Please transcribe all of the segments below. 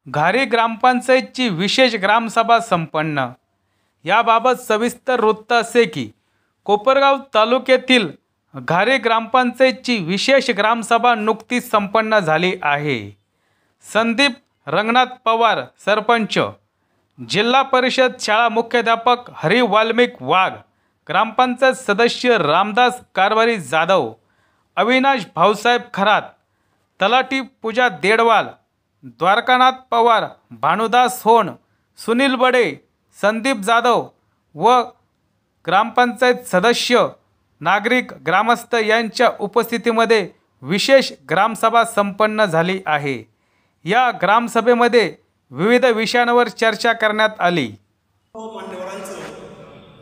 घारी ग्रामपंचायतची विशेष ग्रामसभा संपन्न। याबाबत सविस्तर वृत्त असे की कोपरगाव तालुक्यातील घारी ग्रामपंचायतची विशेष ग्रामसभा नुकतीच संपन्न झाली आहे। संदीप रंगनाथ पवार सरपंच, जिल्हा परिषद शाळा मुख्याध्यापक हरी वाल्मिक वाघ, ग्रामपंचायत सदस्य रामदास कारभारी जाधव, अविनाश भाऊसाहेब खरात, तलाठी पूजा देडवाल, द्वारकानाथ पवार, भानुदास होन, सुनील बडे, संदीप जाधव व ग्रामपंचायत सदस्य, नागरिक, ग्रामस्थ यांच्या उपस्थितीमध्ये विशेष ग्रामसभा संपन्न झाली आहे। या ग्रामसभेमध्ये विविध विषयांवर चर्चा करण्यात आली। मान्यवरांचं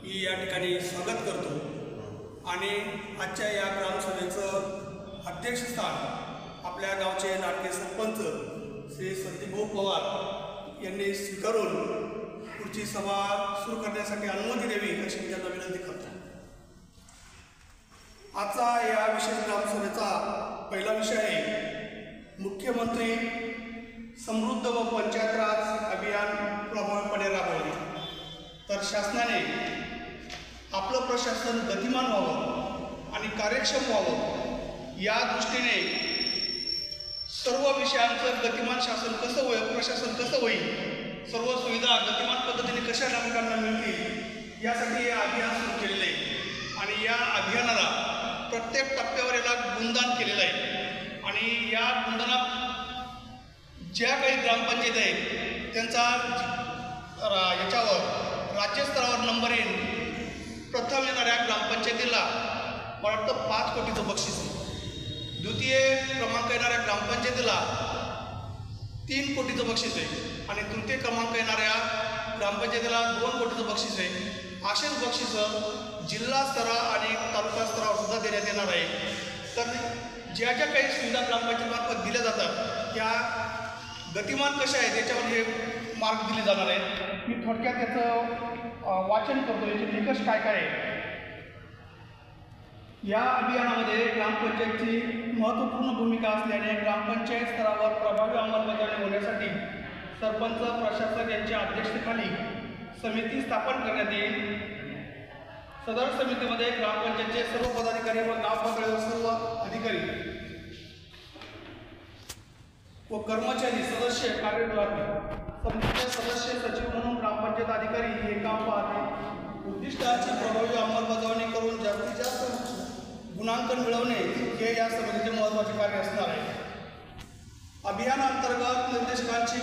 मी या ठिकाणी स्वागत करतो आणि आजच्या या ग्रामसभेचं अध्यक्षस्थान आपल्या गावचे लाडके सरपंच श्री संदीपभाऊ पवार यांनी स्वीकारून पुढची सभा सुरू करण्यासाठी अनुमती द्यावी अशी मी त्यांना विनंती करतो। आजचा या विशेष ग्रामसभेचा पहिला विषय आहे मुख्यमंत्री समृद्ध व पंचायत राज अभियान प्रभावीपणे राबवणे। तर शासनाने आपलं प्रशासन गतिमान व्हावं आणि कार्यक्षम व्हावं या दृष्टीने सर्व विषयांचं गतिमान शासन कसं होईल, प्रशासन कसं होईल, सर्व सुविधा गतिमान पद्धतीने कशा नागरिकांना मिळतील यासाठी हे अभियान सुरू केलेलं आहे आणि या अभियानाला प्रत्येक टप्प्यावर याला गुणदान केलेलं आहे आणि या गुणदानात ज्या काही ग्रामपंचायत आहेत त्यांचा याच्यावर राज्यस्तरावर नंबर येईल। प्रथम येणाऱ्या ग्रामपंचायतीला मला वाटतं 5 कोटीचं बक्षीस आहे, द्वितीय क्रमांक येणाऱ्या ग्रामपंचायतीला 3 कोटीचं बक्षीस आहे आणि तृतीय क्रमांक येणाऱ्या ग्रामपंचायतीला 2 कोटीचं बक्षीस आहे। असेच बक्षीसं जिल्हा स्तरा आणि तालुका स्तरावर सुद्धा देण्यात येणार आहे। तर ज्या ज्या काही सुविधा ग्रामपंचायतीमार्फत दिल्या जातात त्या गतिमान कशा आहेत याच्यावर हे मार्ग दिले जाणार आहेत। मी थोडक्यात याचं वाचन करतो, याचे निकष काय काय आहे। या अभियानामध्ये ग्रामपंचायतची महत्त्वपूर्ण भूमिका असल्याने ग्रामपंचायत स्तरावर प्रभावी अंमलबजावणी होण्यासाठी सरपंच, प्रशासक यांच्या अध्यक्षतेखाली समिती स्थापन करण्यात येईल। सदर समितीमध्ये ग्रामपंचायतचे सर्व पदाधिकारी व गाव पातळीवर सर्व अधिकारी व कर्मचारी सदस्य कार्यभार समितीचे सदस्य सचिव म्हणून ग्रामपंचायत अधिकारी हे काम पाहते। उद्दिष्टाची प्रभावी अंमलबजावणी करून जास्तीत जास्त गुणांकन मिळवणे हे या समितीचे महत्त्वाचे कार्य असणार आहे। अभियानांतर्गत निर्देशकांची